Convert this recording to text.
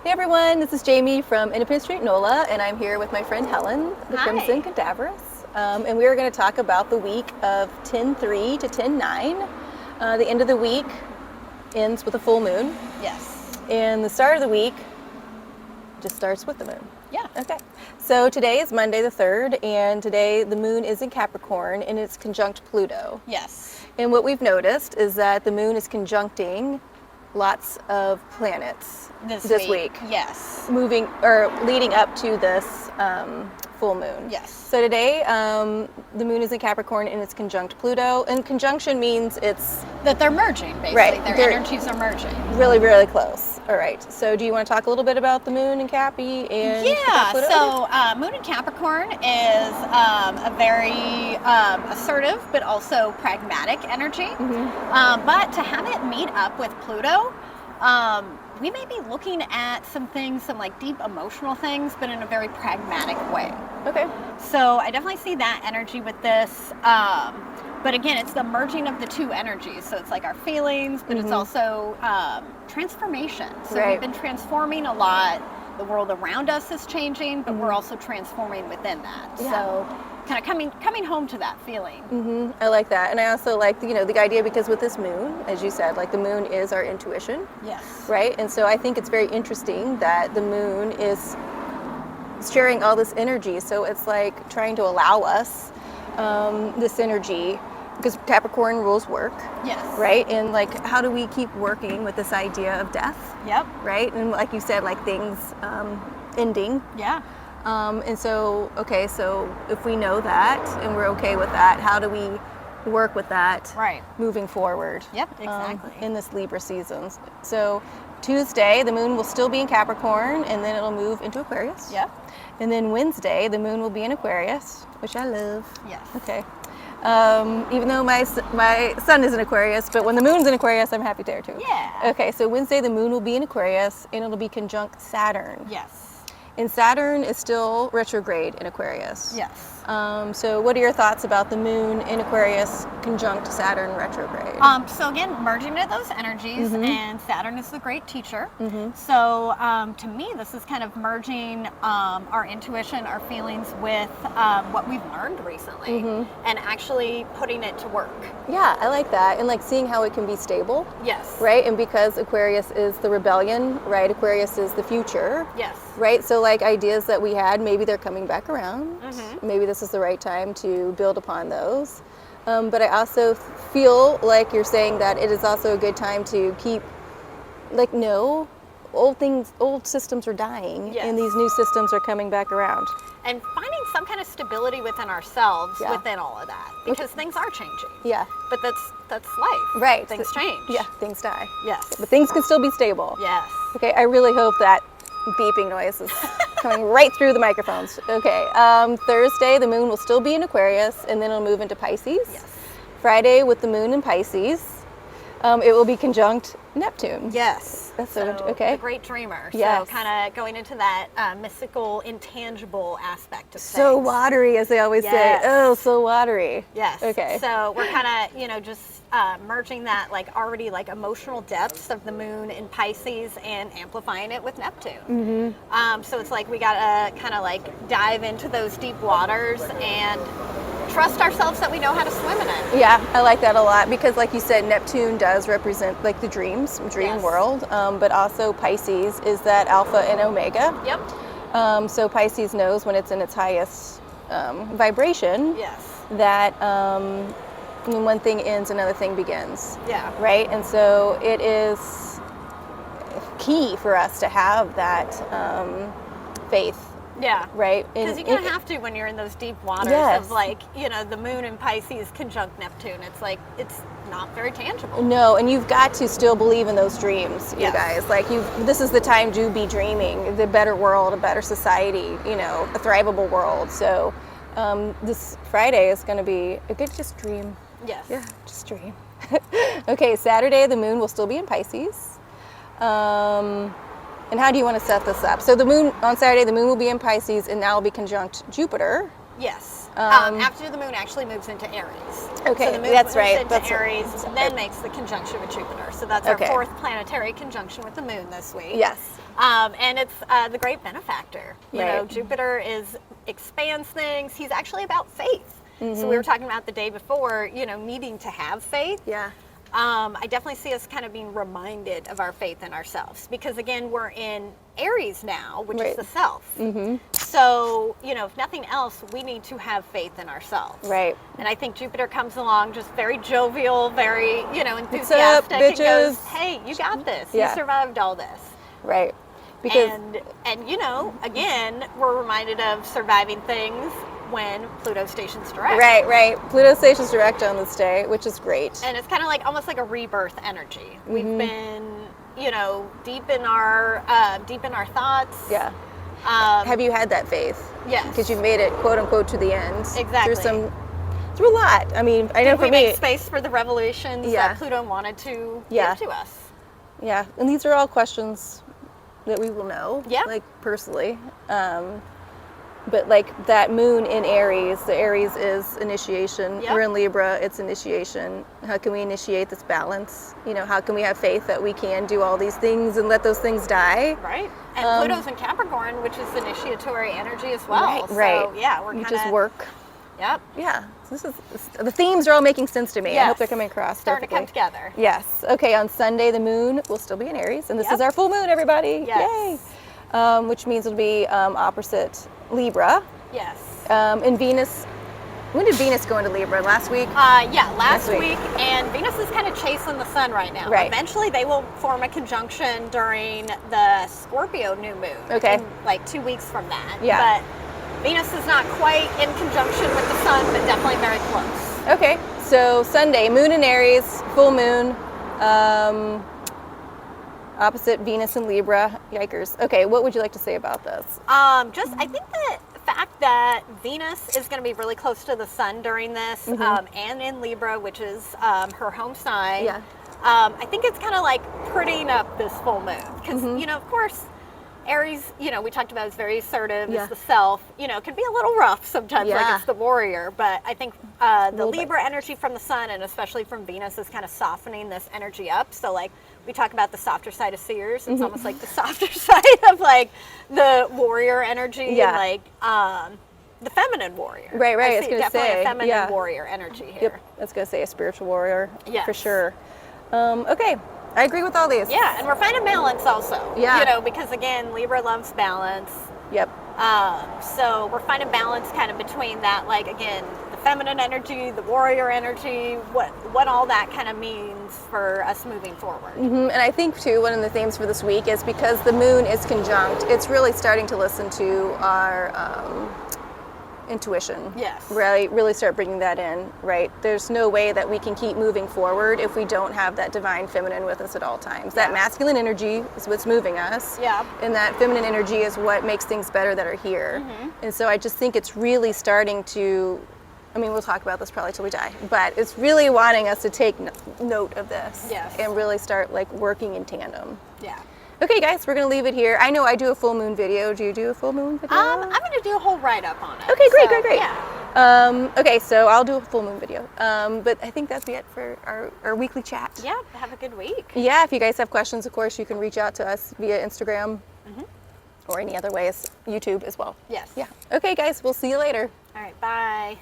Hey everyone, this is Jamie from Independence Street NOLA, and I'm here with my friend Helen, the Hi. Crimson Cadaverous. And we are going to talk about the week of 10/3 to 10/9. The end of the week ends with a full moon, Yes. and the start of the week just starts with the moon. Yeah. Okay, so today is Monday the 3rd, and today the moon is in Capricorn, and it's conjunct Pluto. Yes. And what we've noticed is that the moon is conjuncting lots of planets This week. Yes. moving or leading up to this full moon. Yes. So today the moon is in Capricorn and it's conjunct Pluto. And conjunction means it's That they're merging, basically. Right. Their They're- energies are merging. really, really close. All right. So do you want to talk a little bit about the moon and Cappy and Yeah. Pluto? So Moon in Capricorn is a very assertive but also pragmatic energy. But to have it meet up with Pluto, we may be looking at some things, some like deep emotional things, but in a very pragmatic way. Okay. So I definitely see that energy with this. But again, it's the merging of the two energies. So it's like our feelings, but it's also transformation. So Right. we've been transforming a lot. The world around us is changing, but we're also transforming within that. Yeah. So kind of coming home to that feeling. I like that. And I also like, the idea because with this moon, as you said, like the moon is our intuition. Yes. Right? And so I think it's very interesting that the moon is sharing all this energy. So it's like trying to allow us this energy because Capricorn rules work, Yes. right? And like, how do we keep working with this idea of death, Yep. right? And like you said, like things ending. Yeah. And so, okay, so if we know that and we're okay with that, how do we work with that Right. moving forward? Yep, exactly. In this Libra season. So Tuesday, the moon will still be in Capricorn, and then it'll move into Aquarius. Yep. And then Wednesday, the moon will be in Aquarius, which I love. Yes. Okay. Even though my sun is in Aquarius, but when the moon's in Aquarius, I'm happy there too. Yeah. Okay, so Wednesday, the moon will be in Aquarius, and it'll be conjunct Saturn. Yes. And Saturn is still retrograde in Aquarius. Yes. So what are your thoughts about the moon in Aquarius conjunct Saturn retrograde? So again, merging into those energies, and Saturn is the great teacher. Mm-hmm. So to me, this is kind of merging our intuition, our feelings with what we've learned recently, and actually putting it to work. Yeah, I like that. And like seeing how it can be stable, Yes. right? And because Aquarius is the rebellion, right? Aquarius is the future, Yes. right? So like ideas that we had, maybe they're coming back around. Maybe this is the right time to build upon those. But I also feel like you're saying that it is also a good time to keep, like, no, old systems are dying, Yes. and these new systems are coming back around. And finding some kind of stability within ourselves Yeah. within all of that, because things are changing. Yeah, But that's life. right. Things change. Yeah, things die. Yes. But things can still be stable. Yes. Okay, I really hope that beeping noise is coming right through the microphones. Okay, Thursday, the moon will still be in Aquarius, and then it'll move into Pisces. Yes. Friday, with the moon in Pisces, it will be conjunct Neptune. Yes. That's so okay. The great dreamer. Yes. So kind of going into that mystical, intangible aspect of So things. watery, as they always Yes. say. Oh, so watery. Yes. Okay. So we're kind of, just merging that like already like emotional depths of the moon in Pisces and amplifying it with Neptune. So it's like we gotta kind of like dive into those deep waters and trust ourselves that we know how to swim in it. Yeah, I like that a lot because, like you said, Neptune does represent like the dream Yes. world, but also Pisces is that alpha and omega. Yep. So Pisces knows when it's in its highest vibration Yes. that when one thing ends, another thing begins. Yeah. Right? And so it is key for us to have that faith, Yeah. right? Because you kind of have to when you're in those deep waters Yes. of like, the moon in Pisces conjunct Neptune. It's like, it's not very tangible. No, and you've got to still believe in those dreams, you Yes. guys. Like this is the time to be dreaming, the better world, a better society, a thrivable world. So this Friday is going to be a good just dream. Yes. Yeah, just dream. Okay, Saturday the moon will still be in Pisces. And how do you want to set this up? So the moon on Saturday, the moon will be in Pisces, and that will be conjunct Jupiter. Yes. After the moon actually moves into Aries. Okay, so the moon that's moves right. into That's Aries, right. then makes the conjunction with Jupiter. So that's our Okay. fourth planetary conjunction with the moon this week. Yes. And it's the great benefactor. You know, Jupiter expands things. He's actually about faith. So we were talking about the day before, you know, needing to have faith. Yeah. I definitely see us kind of being reminded of our faith in ourselves because, again, we're in Aries now, which is the self. So, you know, if nothing else, we need to have faith in ourselves. Right. And I think Jupiter comes along just very jovial, very, you know, What's up, enthusiastic and goes, bitches? hey, you got this. Yeah. You survived all this. Right. Because And you know, again, we're reminded of surviving things when Pluto stations direct. Right. Pluto stations direct on this day, which is great. And it's kind of like almost like a rebirth energy. We've been, you know, deep in our thoughts. Yeah. Have you had that faith? Yes. Because you've made it, quote unquote, to the end. Exactly. Through a lot. I mean, I know Did for we me. make space for the revelations that Pluto wanted to give to us? Yeah, and these are all questions that we will know. Yeah. Like personally. But like that moon in Aries, the Aries is initiation. Yep. We're in Libra, it's initiation. How can we initiate this balance? You know, how can we have faith that we can do all these things and let those things die? Right. And Pluto's in Capricorn, which is initiatory energy as well. Right. So, yeah, we're kind Which is work. Yep. Yeah. So the themes are all making sense to me. Yes. I hope they're coming across Starting to perfectly. come together. Yes. Okay, on Sunday the moon will still be in Aries, and this is our full moon, everybody. Yes. Yay. Which means it'll be opposite Libra. Yes. And Venus, when did Venus go into Libra? Last week? Yeah, last week. And Venus is kind of chasing the sun right now. Right. Eventually, they will form a conjunction during the Scorpio new moon. Okay. In like 2 weeks from that. Yeah. But Venus is not quite in conjunction with the sun, but definitely very close. Okay. So Sunday, moon in Aries, full moon, opposite Venus and Libra. Yikers. Okay, what would you like to say about this? I think that the fact that Venus is going to be really close to the sun during this, and in Libra, which is her home sign. Yeah. I think it's kind of like prettying up this full moon because you know, of course, Aries, you know, we talked about is very assertive. Yeah. It's the self. You know, can be a little rough sometimes, like it's the warrior. But I think the Libra energy from the sun and especially from Venus is kind of softening this energy up. So like we talk about the softer side of seers. It's almost like the softer side of like the warrior energy, and like the feminine warrior. Right. I see definitely a feminine warrior energy here. Yep. I was gonna say a spiritual warrior. Yes. For sure. Okay. I agree with all these. Yeah, and we're finding balance also. Yeah. You know, because again, Libra loves balance. Yep. So we're finding balance kind of between that, like again, the feminine energy, the warrior energy, what all that kind of means for us moving forward. And I think too, one of the themes for this week is because the moon is conjunct, it's really starting to listen to our intuition. Yes. Really start bringing that in, right? There's no way that we can keep moving forward if we don't have that divine feminine with us at all times. That masculine energy is what's moving us. Yeah. And that feminine energy is what makes things better that are here. And so I just think it's really starting to, I mean, we'll talk about this probably till we die, but it's really wanting us to take note of this. Yes. And really start like working in tandem. Yeah. Okay, guys, we're gonna leave it here. I know I do a full moon video. Do you do a full moon video? I'm going to do a whole write-up on it. Okay, great. Yeah. Okay, so I'll do a full moon video. But I think that's it for our weekly chat. Yeah, have a good week. Yeah, if you guys have questions, of course, you can reach out to us via Instagram or any other ways, YouTube as well. Yes. Yeah. Okay, guys, we'll see you later. All right, bye.